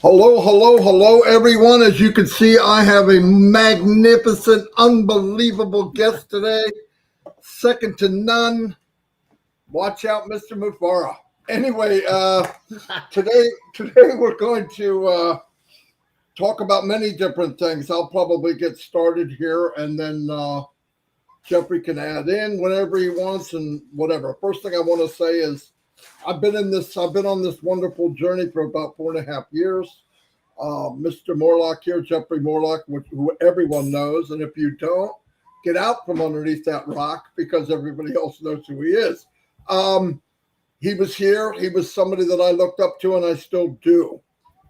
Hello, hello, hello, everyone. As you can see, I have a magnificent, unbelievable guest today, second to none. Watch out, Mr. Mufara. Anyway, today we're going to talk about many different things. I'll probably get started here, and then Jeffrey can add in whenever he wants and whatever. First thing I want to say is I've been on this wonderful journey for about 4.5 years. Mr. Morlock here, Jeffrey Morlock, who everyone knows. And if you don't, get out from underneath that rock because everybody else knows who he is. He was here. He was somebody that I looked up to, and I still do.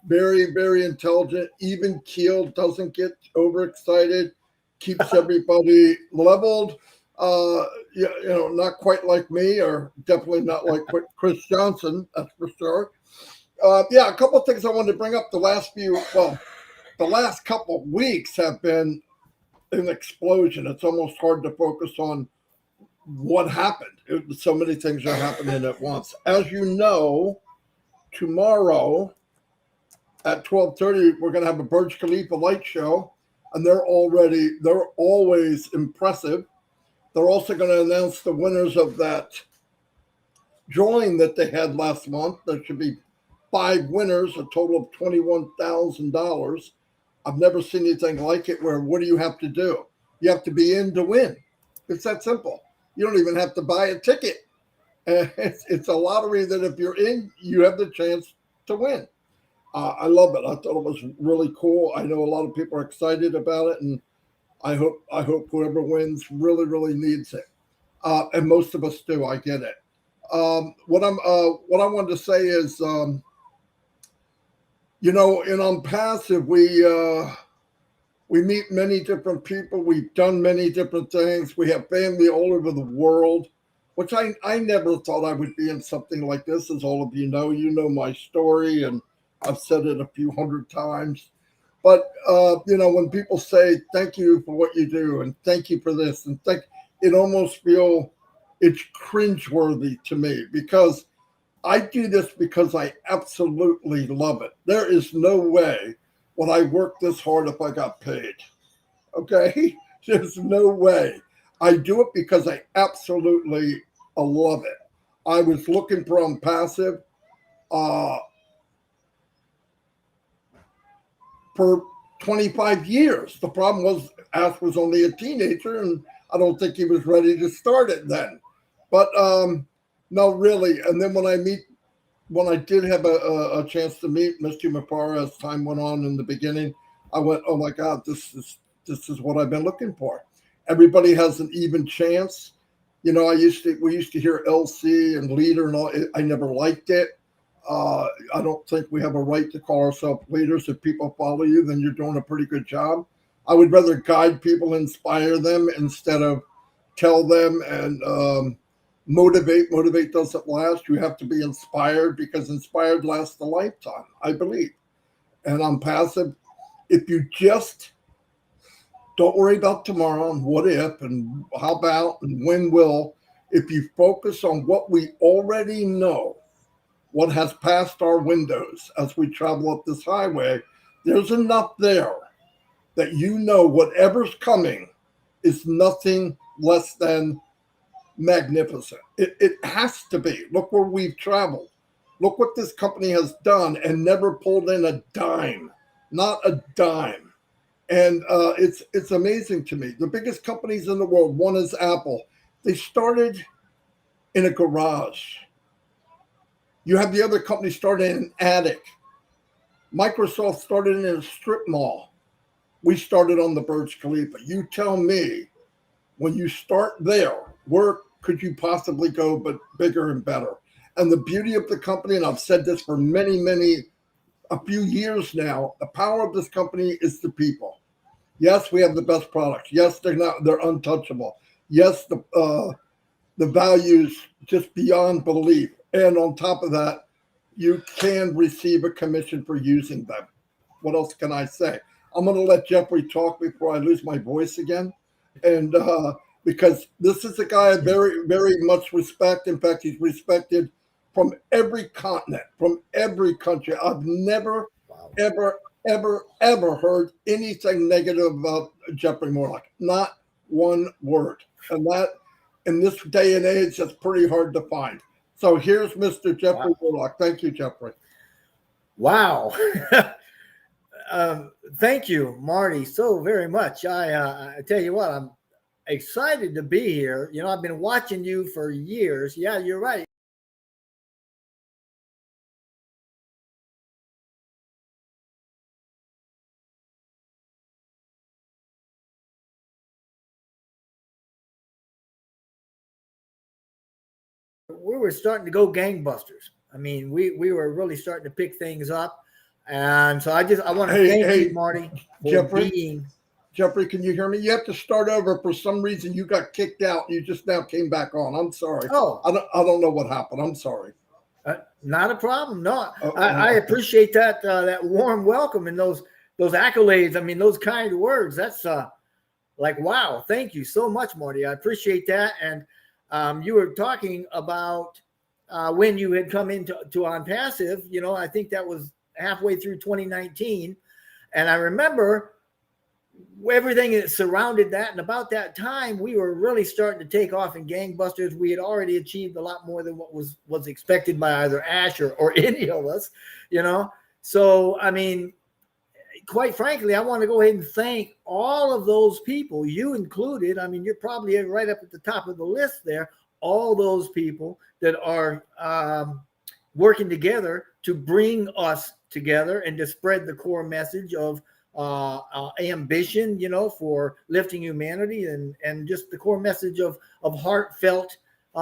Very, very intelligent, even keeled, doesn't get overexcited, keeps everybody leveled. Not quite like me, or definitely not like Chris Johnson, that's for sure. A couple of things I wanted to bring up. The last couple of weeks have been an explosion. It's almost hard to focus on what happened. So many things are happening at once. As you know, tomorrow at 12:30, we're going to have a Burj Khalifa light show, and they're always impressive. They're also going to announce the winners of that drawing that they had last month. There should be 5 winners, a total of $21,000. I've never seen anything like it. Where what do you have to do? You have to be in to win. It's that simple. You don't even have to buy a ticket. It's a lottery that if you're in, you have the chance to win. I love it. I thought it was really cool. I know a lot of people are excited about it, and I hope whoever wins really, really needs it. And most of us do. I get it. What I wanted to say is, in ONPASSIVE, we meet many different people. We've done many different things. We have family all over the world, which I never thought I would be in something like this. As all of you know my story, and I've said it a few hundred times. But, when people say, thank you for what you do, and thank you for this, and it almost it's cringeworthy to me, because I do this because I absolutely love it. There is no way would I work this hard if I got paid. Okay? There's no way. I do it because I absolutely love it. I was looking for ONPASSIVE for 25 years. The problem was Ash was only a teenager, and I don't think he was ready to start it then. But no, really. And then when I did have a chance to meet Mr. Mufara as time went on in the beginning, I went, oh my God, this is what I've been looking for. Everybody has an even chance. We used to hear LC and leader and all. I never liked it. I don't think we have a right to call ourselves leaders. If people follow you, then you're doing a pretty good job. I would rather guide people, inspire them, instead of tell them and motivate. Motivate doesn't last. You have to be inspired, because inspired lasts a lifetime, I believe. And ONPASSIVE, if you just don't worry about tomorrow and what if and how about and when will, if you focus on what we already know, what has passed our windows as we travel up this highway, there's enough there that whatever's coming is nothing less than magnificent. It has to be. Look where we've traveled. Look what this company has done and never pulled in a dime, not a dime. And it's amazing to me. The biggest companies in the world, one is Apple. They started in a garage. You have the other company started in an attic. Microsoft started in a strip mall. We started on the Burj Khalifa. You tell me, when you start there, where could you possibly go but bigger and better? And the beauty of the company, and I've said this for a few years now, the power of this company is the people. Yes, we have the best products. Yes, they're untouchable. Yes, the values just beyond belief. And on top of that, you can receive a commission for using them. What else can I say? I'm going to let Jeffrey talk before I lose my voice again. And because this is a guy I very, very much respect. In fact, he's respected from every continent, from every country. I've never ever heard anything negative about Jeffrey Morlock. Not one word. And that, in this day and age, that's pretty hard to find. So here's Mr. Jeffrey Morlock. Thank you, Jeffrey. Wow. Thank you, Marty, so very much. I tell you what, I'm excited to be here. You know, I've been watching you for years. Yeah, you're right. We were starting to go gangbusters. I mean, we were really starting to pick things up. And so I want to thank you, Marty, for being. Jeffrey, can you hear me? You have to start over. For some reason, you got kicked out. You just now came back on. I'm sorry. Oh, I don't know what happened. I'm sorry. Not a problem. No, I appreciate that that warm welcome and those accolades. I mean, those kind words. That's like, wow. Thank you so much, Marty. I appreciate that. And you were talking about when you had come into ONPASSIVE. You know, I think that was halfway through 2019, and I remember everything that surrounded that. And about that time, we were really starting to take off in gangbusters. We had already achieved a lot more than what was expected by either Ash or any of us, you know? So, I mean, quite frankly, I want to go ahead and thank all of those people, you included. I mean, you're probably right up at the top of the list there. All those people that are working together to bring us together and to spread the core message of ambition, you know, for lifting humanity, and just the core message of heartfelt,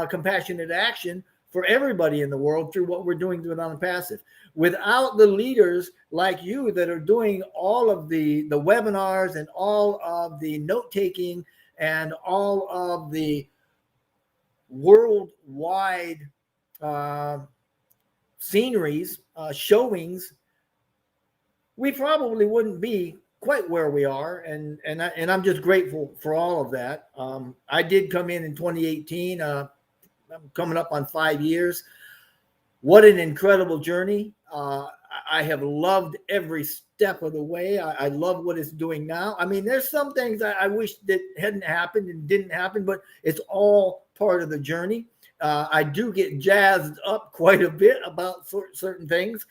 compassionate action for everybody in the world through what we're doing with ONPASSIVE. Without the leaders like you that are doing all of the webinars and all of the note taking and all of the worldwide sceneries, showings, we probably wouldn't be quite where we are. And I'm just grateful for all of that. I did come in 2018. I'm coming up on 5 years. What an incredible journey. I have loved every step of the way. I love what it's doing now. I mean, there's some things I wish that hadn't happened and didn't happen, but it's all part of the journey. I do get jazzed up quite a bit about certain things.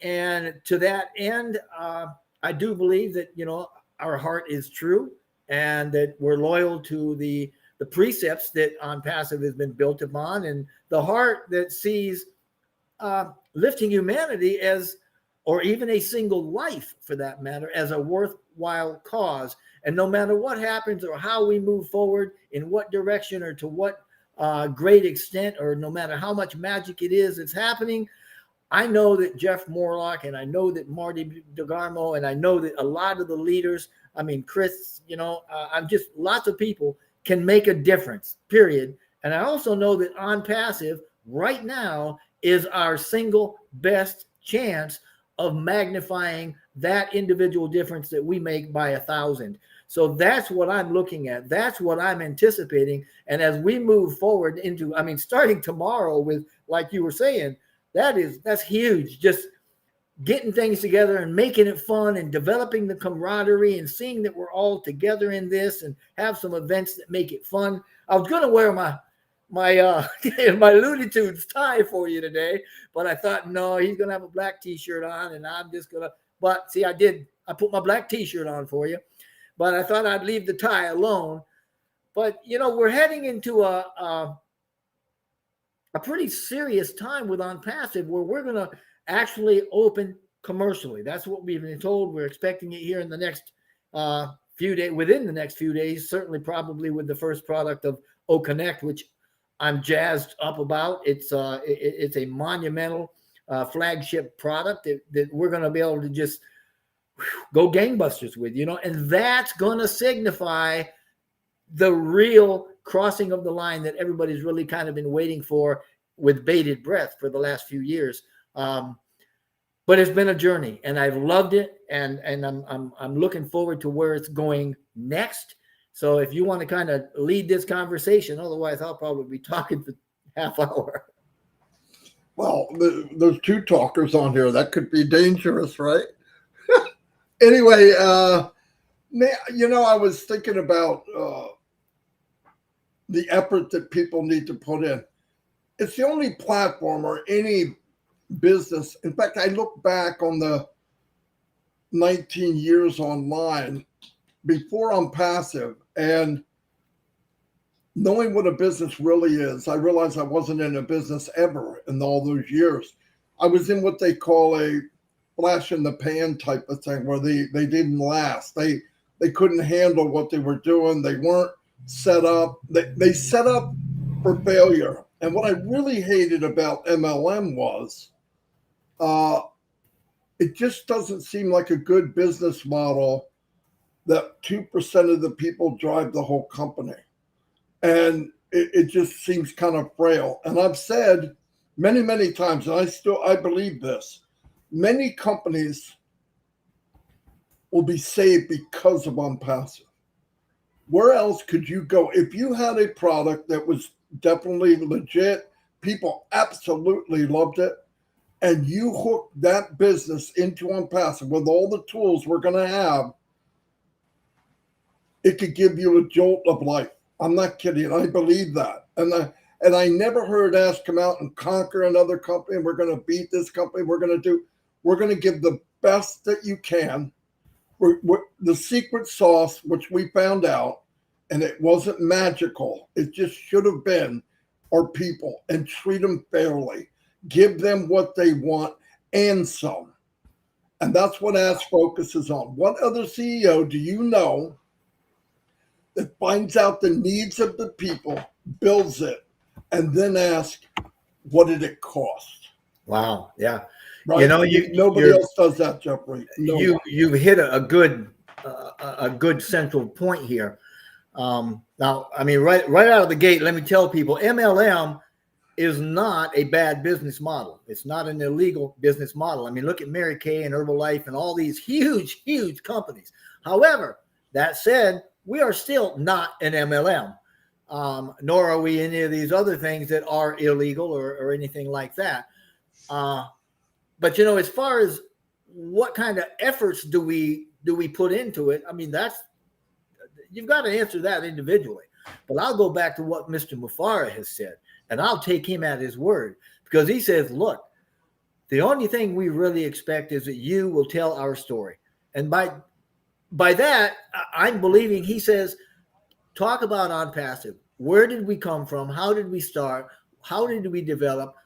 And to that end, I do believe that, you know, our heart is true and that we're loyal to the precepts that ONPASSIVE has been built upon, and the heart that sees lifting humanity as, or even a single life for that matter, as a worthwhile cause. And no matter what happens or how we move forward, in what direction or to what great extent, or no matter how much magic it is that's happening, I know that Jeff Morlock, and I know that Marty Degarmo, and I know that a lot of the leaders, I mean, Chris, you know, I'm just, lots of people can make a difference, period. And I also know that ONPASSIVE right now is our single best chance of magnifying that individual difference that we make by 1,000. So that's what I'm looking at. That's what I'm anticipating. And as we move forward into, I mean, starting tomorrow with, like you were saying, that's huge. Just getting things together and making it fun and developing the camaraderie and seeing that we're all together in this and have some events that make it fun. I was going to wear my my Looney Tunes tie for you today, but I thought, no, he's going to have a black t-shirt on and I'm just going to, but see, I put my black t-shirt on for you, but I thought I'd leave the tie alone. But, you know, we're heading into a pretty serious time with ONPASSIVE, where we're going to actually open commercially. That's what we've been told. We're expecting it here in the next few days, within the next few days, certainly probably with the first product of OConnect, which I'm jazzed up about. It's a monumental flagship product that we're going to be able to just go gangbusters with, you know, and that's going to signify the real crossing of the line that everybody's really kind of been waiting for with bated breath for the last few years. But it's been a journey, and I've loved it, and I'm looking forward to where it's going next. So if you want to kind of lead this conversation, otherwise I'll probably be talking for half hour. Well, there's two talkers on here. That could be dangerous, right? Anyway, I was thinking about the effort that people need to put in. It's the only platform or any business. In fact, I look back on the 19 years online before ONPASSIVE, and knowing what a business really is, I realized I wasn't in a business ever in all those years. I was in what they call a flash in the pan type of thing, where they didn't last. They couldn't handle what they were doing. They weren't set up. They set up for failure. And what I really hated about MLM was it just doesn't seem like a good business model that 2% of the people drive the whole company. And it just seems kind of frail. And I've said many, many times, and I believe this, many companies will be saved because of ONPASSIVE. Where else could you go? If you had a product that was definitely legit, people absolutely loved it, and you hooked that business into ONPASSIVE with all the tools we're going to have, it could give you a jolt of life. I'm not kidding. I believe that. And I never heard Ash come out and conquer another company. We're going to beat this company. We're going to give the best that you can. The secret sauce, which we found out, and it wasn't magical. It just should have been our people, and treat them fairly. Give them what they want and some. And that's what Ash focuses on. What other CEO do you know that finds out the needs of the people, builds it, and then asks, what did it cost? Wow. Yeah. Right? Nobody else does that, Jeffrey. You've hit a good central point here. Now, I mean, right out of the gate, let me tell people, MLM is not a bad business model. It's not an illegal business model. I mean, look at Mary Kay and Herbalife and all these huge, huge companies. However, that said, we are still not an MLM, nor are we any of these other things that are illegal or anything like that. But, as far as what kind of efforts do we put into it, I mean, you've got to answer that individually. But I'll go back to what Mr. Mufareh has said, and I'll take him at his word, because he says, look, the only thing we really expect is that you will tell our story. And by that, I'm believing he says, talk about ONPASSIVE. Where did we come from? How did we start? How did we develop?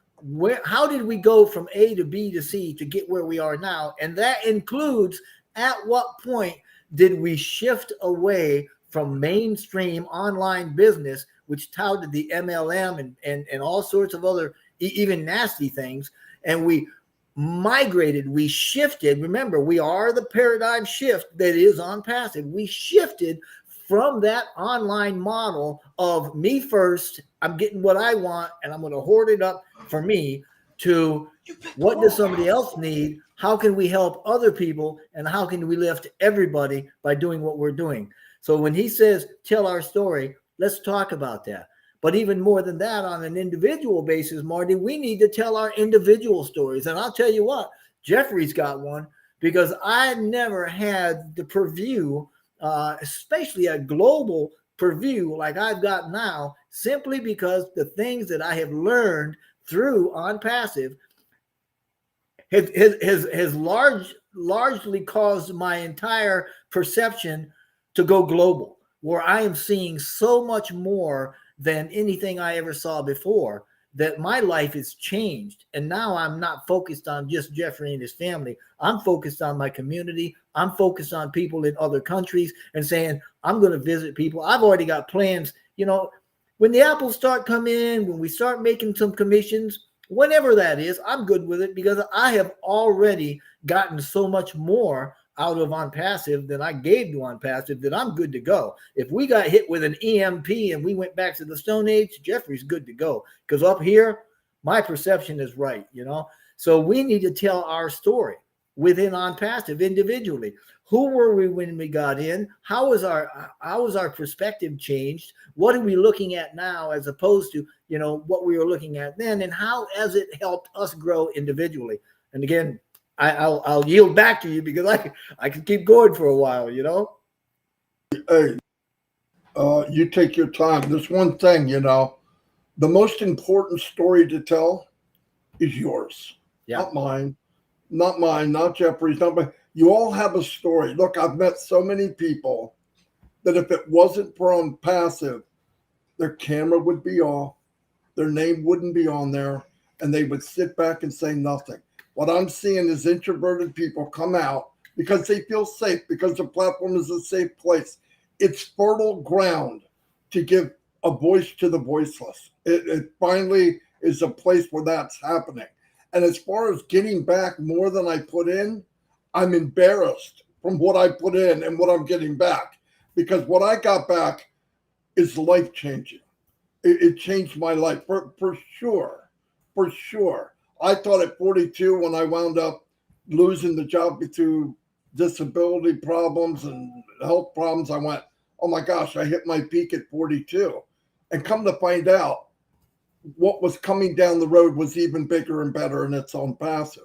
How did we go from A to B to C to get where we are now? And that includes, at what point did we shift away from mainstream online business, which touted the MLM and all sorts of other even nasty things, and we migrated, we shifted. Remember, we are the paradigm shift that is ONPASSIVE. We shifted from that online model of me first, I'm getting what I want, and I'm going to hoard it up for me, to what does somebody else need? How can we help other people? And how can we lift everybody by doing what we're doing? So when he says, tell our story, let's talk about that. But even more than that, on an individual basis, Marty, we need to tell our individual stories. And I'll tell you what, Jeffrey's got one, because I never had the purview, especially a global purview like I've got now, simply because the things that I have learned through ONPASSIVE has largely caused my entire perception to go global, where I am seeing so much more than anything I ever saw before, that my life has changed. And now I'm not focused on just Jeffrey and his family. I'm focused on my community. I'm focused on people in other countries, and saying, I'm going to visit people. I've already got plans. When the apples start coming in, when we start making some commissions, whenever that is, I'm good with it, because I have already gotten so much more out of ONPASSIVE than I gave to ONPASSIVE, that I'm good to go. If we got hit with an EMP and we went back to the Stone Age, Jeffrey's good to go, because up here, my perception is right, So we need to tell our story within ONPASSIVE individually. Who were we when we got in? How was our perspective changed? What are we looking at now as opposed to, what we were looking at then? And how has it helped us grow individually? And again, I'll yield back to you because I can keep going for a while, you know. Hey, you take your time. There's one thing, you know, the most important story to tell is yours, Yeah. not mine, not Jeffrey's, not mine. You all have a story. Look, I've met so many people that if it wasn't for ONPASSIVE, their camera would be off, their name wouldn't be on there, and they would sit back and say nothing. What I'm seeing is introverted people come out because they feel safe, because the platform is a safe place. It's fertile ground to give a voice to the voiceless. It finally is a place where that's happening. And as far as getting back more than I put in, I'm embarrassed from what I put in and what I'm getting back, because what I got back is life changing. It changed my life for sure. For sure. I thought at 42, when I wound up losing the job through disability problems and health problems, I went, oh my gosh, I hit my peak at 42. And come to find out, what was coming down the road was even bigger and better, and it's ONPASSIVE.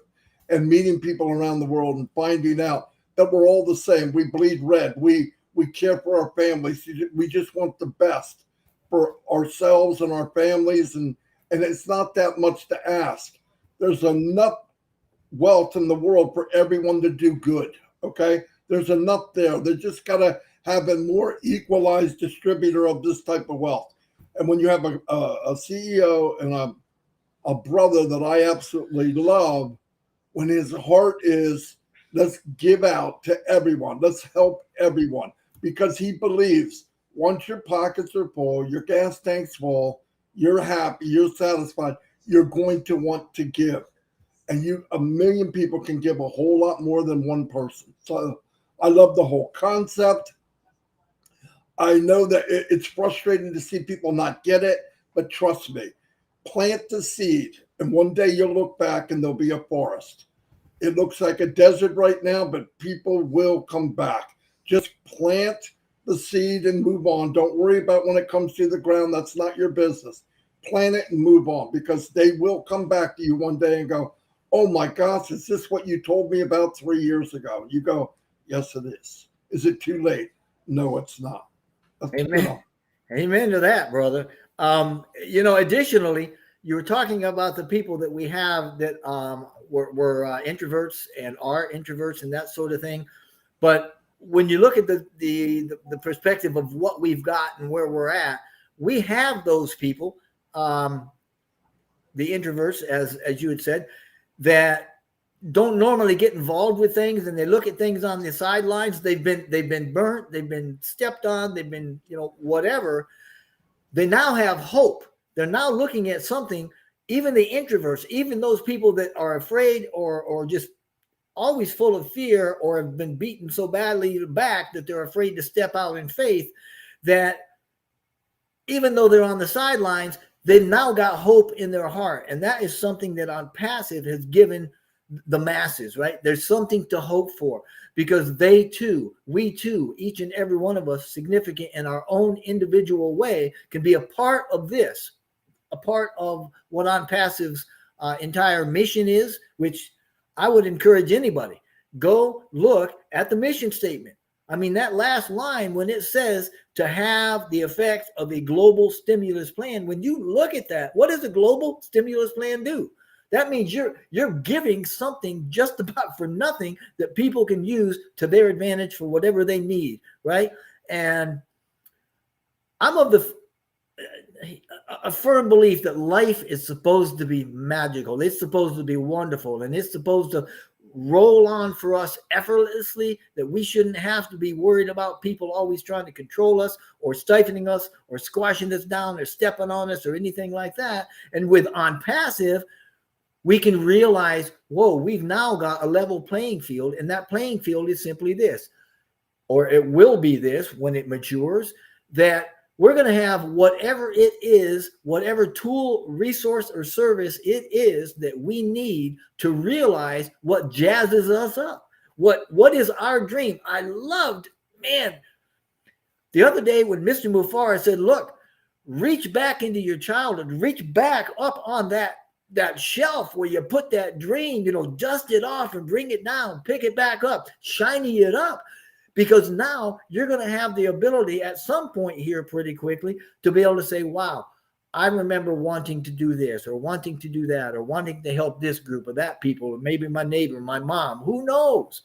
And meeting people around the world and finding out that we're all the same. We bleed red. We care for our families. We just want the best for ourselves and our families, and it's not that much to ask. There's enough wealth in the world for everyone to do good. Okay, there's enough there. They just gotta have a more equalized distributor of this type of wealth. And when you have a CEO and a brother that I absolutely love, when his heart is, let's give out to everyone, let's help everyone, because he believes once your pockets are full, your gas tank's full, you're happy, you're satisfied, you're going to want to give. And a million people can give a whole lot more than one person. So I love the whole concept. I know that it's frustrating to see people not get it, but trust me, plant the seed, and one day you'll look back and there'll be a forest. It looks like a desert right now, but people will come back. Just plant the seed and move on. Don't worry about when it comes to the ground. That's not your business. Plant it and move on, because they will come back to you one day and go, oh my gosh, is this what you told me about 3 years ago? You go, yes, it is. Is it too late? No, it's not. Amen. Amen to that, brother. Additionally, you were talking about the people that we have that were introverts and are introverts and that sort of thing. But when you look at the perspective of what we've got and where we're at, we have those people, the introverts, as you had said, that don't normally get involved with things, and they look at things on the sidelines. They've been burnt, they've been stepped on, they've been, whatever. They now have hope. They're now looking at something. Even the introverts, even those people that are afraid or just always full of fear, or have been beaten so badly back that they're afraid to step out in faith, that even though they're on the sidelines, they've now got hope in their heart. And that is something that ONPASSIVE has given the masses, right? There's something to hope for, because they too, we too, each and every one of us, significant in our own individual way, can be a part of this, a part of what ONPASSIVE's entire mission is, which I would encourage anybody, go look at the mission statement. I mean, that last line, when it says to have the effect of a global stimulus plan, when you look at that, what does a global stimulus plan do? That means you're giving something just about for nothing that people can use to their advantage for whatever they need, right? And I'm of a firm belief that life is supposed to be magical. It's supposed to be wonderful, and it's supposed to roll on for us effortlessly, that we shouldn't have to be worried about people always trying to control us or stifling us or squashing us down or stepping on us or anything like that. And with ONPASSIVE, we can realize, whoa, we've now got a level playing field, and that playing field is simply this, or it will be this when it matures, that we're going to have whatever it is, whatever tool, resource, or service it is that we need to realize what jazzes us up. What is our dream? I loved, man, the other day when Mr. Mufara said, look, reach back into your childhood, reach back up on that that shelf where you put that dream, dust it off and bring it down, pick it back up, shiny it up, because now you're going to have the ability at some point here pretty quickly to be able to say, wow, I remember wanting to do this or wanting to do that or wanting to help this group or that people, or maybe my neighbor, my mom, who knows?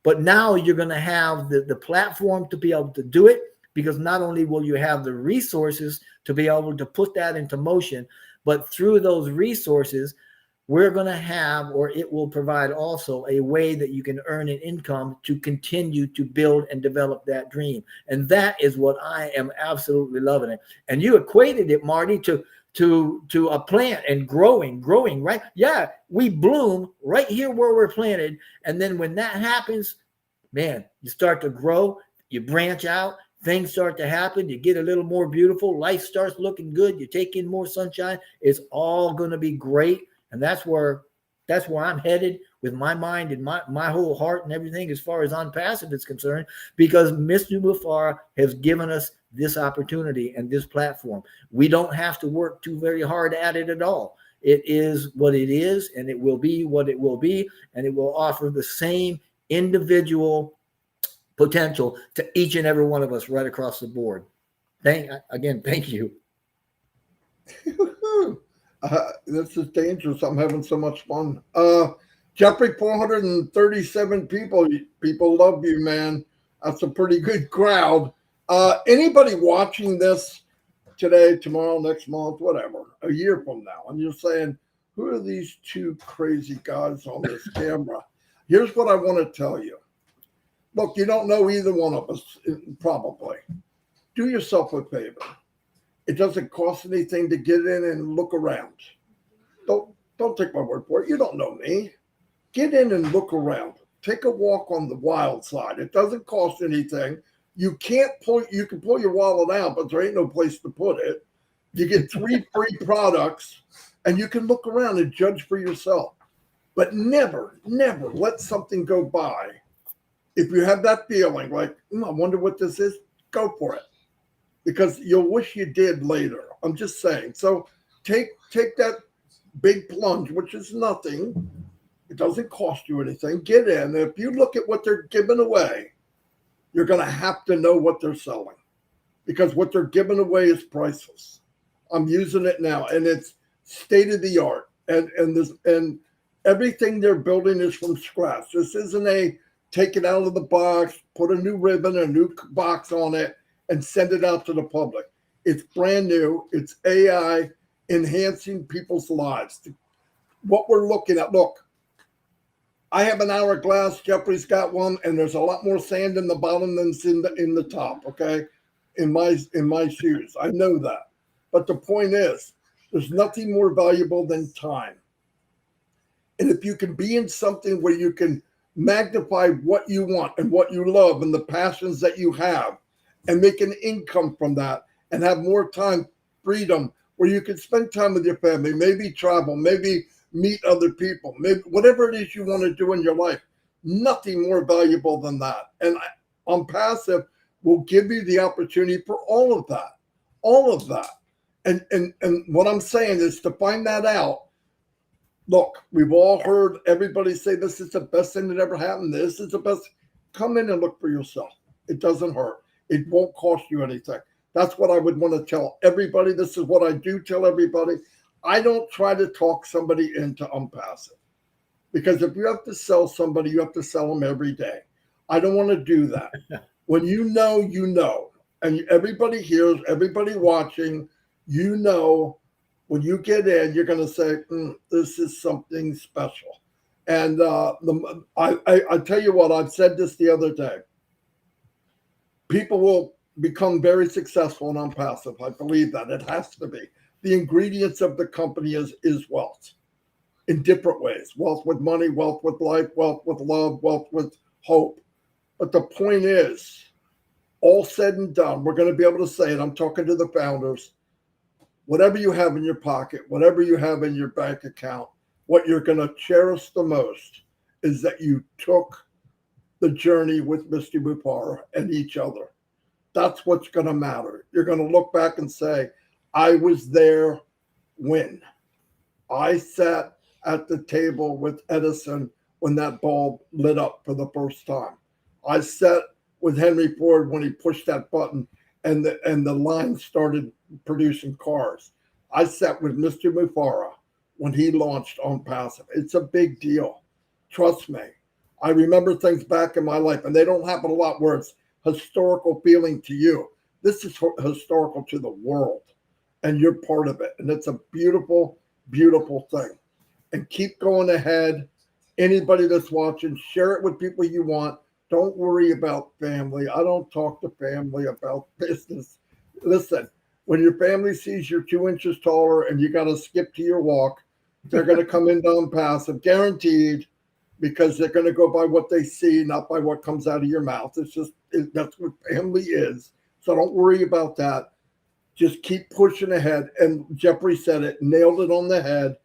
But now you're going to have the platform to be able to do it, because not only will you have the resources to be able to put that into motion, but through those resources, we're going to have, or it will provide also, a way that you can earn an income to continue to build and develop that dream. And that is what I am absolutely loving it. And you equated it, Marty, to a plant and growing, right? Yeah, we bloom right here where we're planted. And then when that happens, man, you start to grow, you branch out, things start to happen, you get a little more beautiful, life starts looking good, you take in more sunshine. It's all going to be great. And that's where I'm headed with my mind and my whole heart and everything as far as ONPASSIVE is concerned, because Mr. Mufareh has given us this opportunity and this platform. We don't have to work too very hard at it at all. It is what it is, and it will be what it will be, and it will offer the same individual potential to each and every one of us right across the board. Thank you. This is dangerous. I'm having so much fun. Jeffrey, 437 people. People love you, man. That's a pretty good crowd. Anybody watching this today, tomorrow, next month, whatever, a year from now, and you're saying, who are these two crazy guys on this camera? Here's what I want to tell you. Look, you don't know either one of us, probably. Do yourself a favor. It doesn't cost anything to get in and look around. Don't take my word for it. You don't know me. Get in and look around. Take a walk on the wild side. It doesn't cost anything. You can pull your wallet out, but there ain't no place to put it. You get 3 free products, and you can look around and judge for yourself. But never let something go by. If you have that feeling like, I wonder what this is, go for it. Because you'll wish you did later. I'm just saying. So take that big plunge, which is nothing. It doesn't cost you anything. Get in. If you look at what they're giving away, you're going to have to know what they're selling, because what they're giving away is priceless. I'm using it now, and it's state of the art. And everything they're building is from scratch. This isn't a take it out of the box, put a new ribbon, a new box on it, and send it out to the public. It's brand new. It's AI enhancing people's lives. What we're looking at, look, I have an hourglass. Jeffrey's got one, and there's a lot more sand in the bottom than's in the top. Okay, in my shoes, I know that. But the point is, there's nothing more valuable than time. And if you can be in something where you can magnify what you want and what you love and the passions that you have, and make an income from that, and have more time, freedom, where you can spend time with your family, maybe travel, maybe meet other people, maybe whatever it is you want to do in your life, nothing more valuable than that. And ONPASSIVE will give you the opportunity for all of that. And what I'm saying is, to find that out, look, we've all heard everybody say this is the best thing that ever happened. This is the best. Come in and look for yourself. It doesn't hurt. It won't cost you anything. That's what I would want to tell everybody. This is what I do tell everybody. I don't try to talk somebody into ONPASSIVE, because if you have to sell somebody, you have to sell them every day. I don't want to do that. When you know, and everybody hears, everybody watching, when you get in, you're going to say, this is something special. And I tell you what, I've said this the other day. People will become very successful in ONPASSIVE. I believe that. It has to be. The ingredients of the company is wealth in different ways. Wealth with money, wealth with life, wealth with love, wealth with hope. But the point is, all said and done, we're going to be able to say it. I'm talking to the founders. Whatever you have in your pocket, whatever you have in your bank account, what you're going to cherish the most is that you took the journey with Mr. Mufareh and each other. That's what's going to matter. You're going to look back and say, I was there when. I sat at the table with Edison when that bulb lit up for the first time. I sat with Henry Ford when he pushed that button and the line started producing cars. I sat with Mr. Mufara when he launched ONPASSIVE. It's a big deal. Trust me. I remember things back in my life, and they don't happen a lot where it's historical feeling to you. This is historical to the world, and you're part of it. And it's a beautiful, beautiful thing. And keep going ahead. Anybody that's watching, share it with people you want. Don't worry about family. I don't talk to family about business. Listen, when your family sees you're 2 inches taller and you got to skip to your walk, they're going to come in ONPASSIVE, guaranteed, because they're going to go by what they see, not by what comes out of your mouth. It's just, that's what family is. So don't worry about that. Just keep pushing ahead. And Jeffrey said it, nailed it on the head.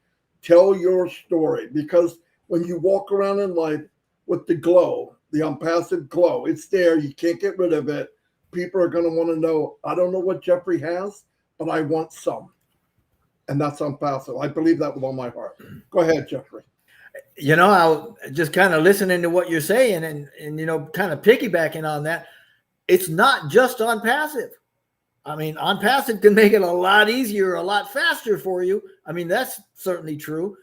Tell your story, because when you walk around in life with the glow, the ONPASSIVE glow, it's there. You can't get rid of it. People are going to want to know, I don't know what Jeffrey has, but I want some. And that's ONPASSIVE. I believe that with all my heart. Go ahead, Jeffrey. You know, I'll just kind of listening to what you're saying and you know, kind of piggybacking on that. It's not just ONPASSIVE. I mean, ONPASSIVE can make it a lot easier, a lot faster for you. I mean, that's certainly true.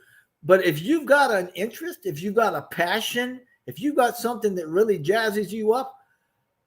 But if you've got an interest, if you've got a passion, if you've got something that really jazzes you up,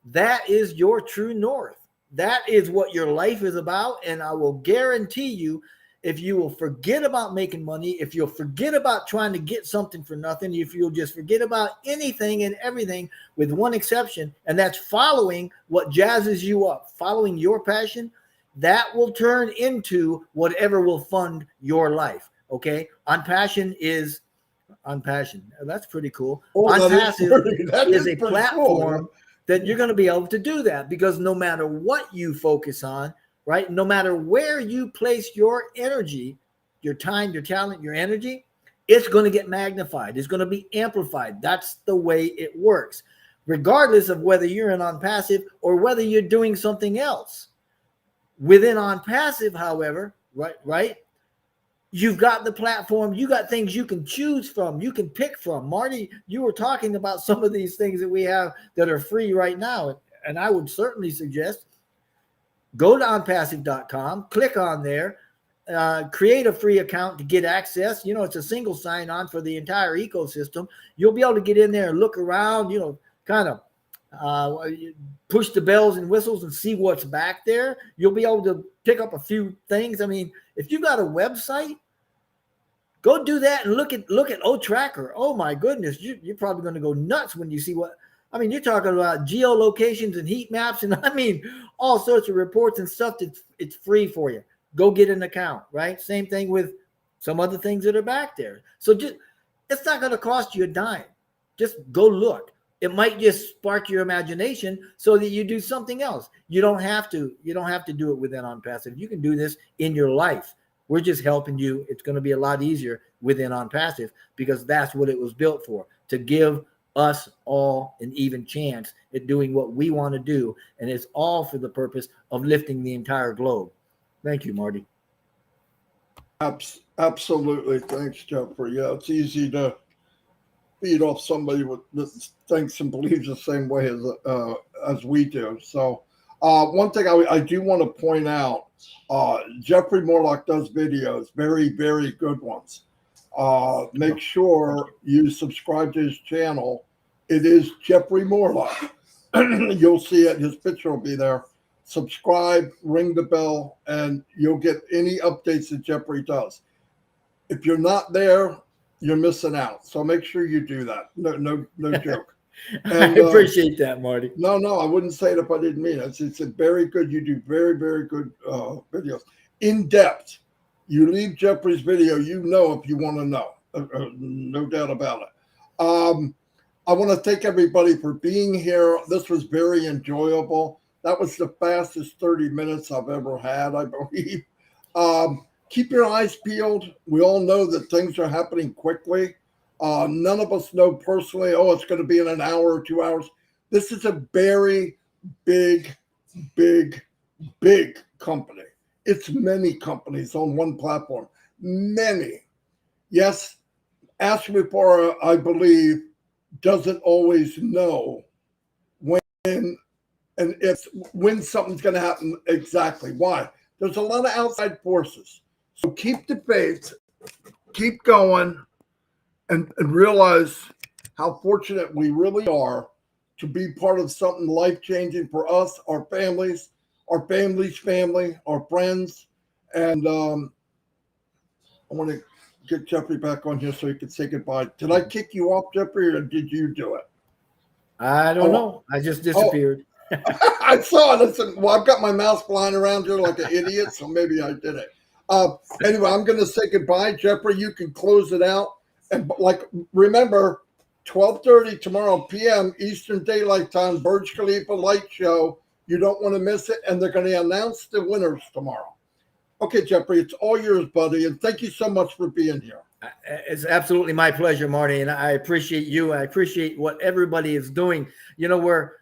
that is your true north. That is what your life is about. And I will guarantee you, if you will forget about making money, if you'll forget about trying to get something for nothing, if you'll just forget about anything and everything with one exception, and that's following what jazzes you up, following your passion, that will turn into whatever will fund your life. Okay. ONPASSION is ONPASSION. That's pretty cool. ONPASSIVE is a platform that you're going to be able to do that, because no matter what you focus on, right? No matter where you place your energy, your time, your talent, your energy, it's going to get magnified. It's going to be amplified. That's the way it works, regardless of whether you're in ONPASSIVE or whether you're doing something else. Within ONPASSIVE, however, right? You've got the platform. You got things you can choose from. You can pick from. Marty, you were talking about some of these things that we have that are free right now. And I would certainly suggest go to onpassive.com, click on there, create a free account to get access. You know, it's a single sign-on for the entire ecosystem. You'll be able to get in there and look around, you know, kind of push the bells and whistles and see what's back there. You'll be able to pick up a few things. I mean, if you got a website, go do that and look at O-Tracker. Oh my goodness, you're probably going to go nuts when you see what. I mean, you're talking about geolocations and heat maps, and I mean, all sorts of reports and stuff that it's free for you. Go get an account, right? Same thing with some other things that are back there. So just, it's not going to cost you a dime. Just go look. It might just spark your imagination so that you do something else. You don't have to do it within ONPASSIVE. You can do this in your life. We're just helping you. It's going to be a lot easier within ONPASSIVE, because that's what it was built for, to give us all an even chance at doing what we want to do. And it's all for the purpose of lifting the entire globe. Thank you, Marty. Absolutely. Thanks, Jeffrey. Yeah, it's easy to feed off somebody that thinks and believes the same way as we do. So one thing I do want to point out, Jeffrey Morlock does videos, very, very good ones. Make sure you subscribe to his channel. It is Jeffrey Morlock. You'll see it. His picture will be there. Subscribe, ring the bell, and you'll get any updates that Jeffrey does. If you're not there, you're missing out. So make sure you do that. No joke. And, I appreciate that, Marty. No, I wouldn't say it if I didn't mean it. It's a very good. You do very, very good videos, in depth. You leave Jeffrey's video, you know if you want to know. No doubt about it. I want to thank everybody for being here. This was very enjoyable. That was the fastest 30 minutes I've ever had, I believe. Keep your eyes peeled. We all know that things are happening quickly. None of us know personally, oh, it's going to be in an hour or 2 hours. This is a very big, big, big company. It's many companies on one platform. Many. yes, ask before I believe doesn't always know when and if when something's going to happen exactly. Why? There's a lot of outside forces. So keep the faith, keep going, and realize how fortunate we really are to be part of something life-changing for us, our family's family, our friends. And I want to get Jeffrey back on here so he can say goodbye. Did I kick you off, Jeffrey, or did you do it? I don't know. I just disappeared. I saw it. I said, well, I've got my mouse flying around here like an idiot, so maybe I did it. Anyway, I'm going to say goodbye. Jeffrey, you can close it out. And like, remember, 12:30 tomorrow p.m. Eastern Daylight Time, Burj Khalifa Light Show. You don't want to miss it. And they're going to announce the winners tomorrow. Okay, Jeffrey, it's all yours, buddy. And thank you so much for being here. It's absolutely my pleasure, Marty. And I appreciate you. I appreciate what everybody is doing. You know, where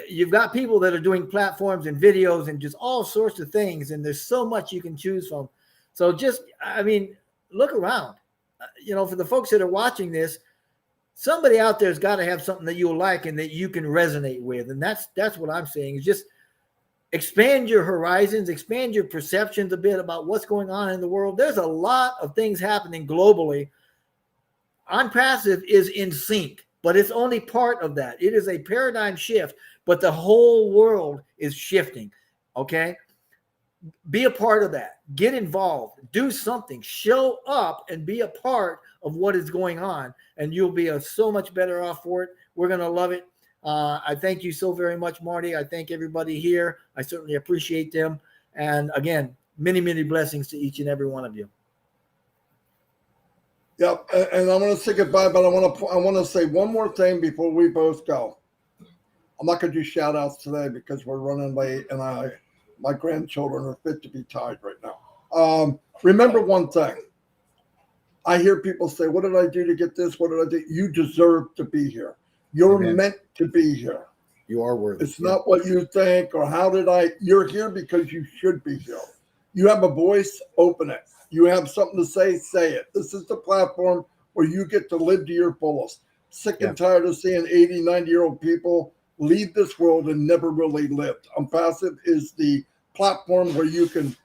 you've got people that are doing platforms and videos and just all sorts of things. And there's so much you can choose from. So just, I mean, look around. You know, for the folks that are watching this, somebody out there has got to have something that you'll like and that you can resonate with. And that's what I'm saying, is just expand your horizons, expand your perceptions a bit about what's going on in the world. There's a lot of things happening globally. ONPASSIVE is in sync, but it's only part of that. It is a paradigm shift, but the whole world is shifting. Okay. Be a part of that. Get involved. Do something. Show up and be a part of what is going on, and you'll be so much better off for it. We're going to love it. I thank you so very much, Marty. I thank everybody here. I certainly appreciate them. And again, many, many blessings to each and every one of you. Yep, and I want to say goodbye, but I want to say one more thing before we both go. I'm not going to do shout outs today because we're running late, and my grandchildren are fit to be tied right now. Remember one thing. I hear people say, what did I do to get this? What did I do? You deserve to be here. You're meant to be here. You are worthy. It's not what you think or how did I. You're here because you should be here. You have a voice, open it. You have something to say it. This is the platform where you get to live to your fullest. Sick and tired of seeing 80, 90-year-old people leave this world and never really lived. ONPASSIVE is the platform where you can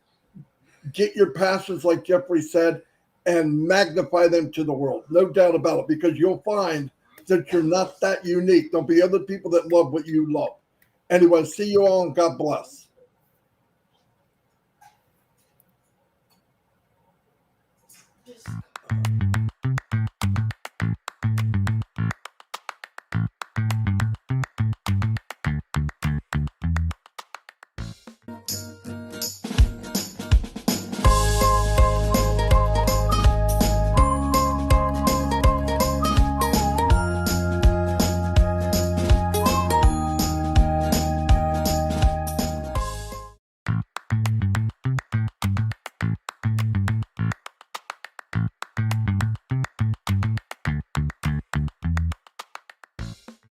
get your passions, like Jeffrey said, and magnify them to the world. No doubt about it, because you'll find that you're not that unique. There'll be other people that love what you love. Anyway, see you all and God bless.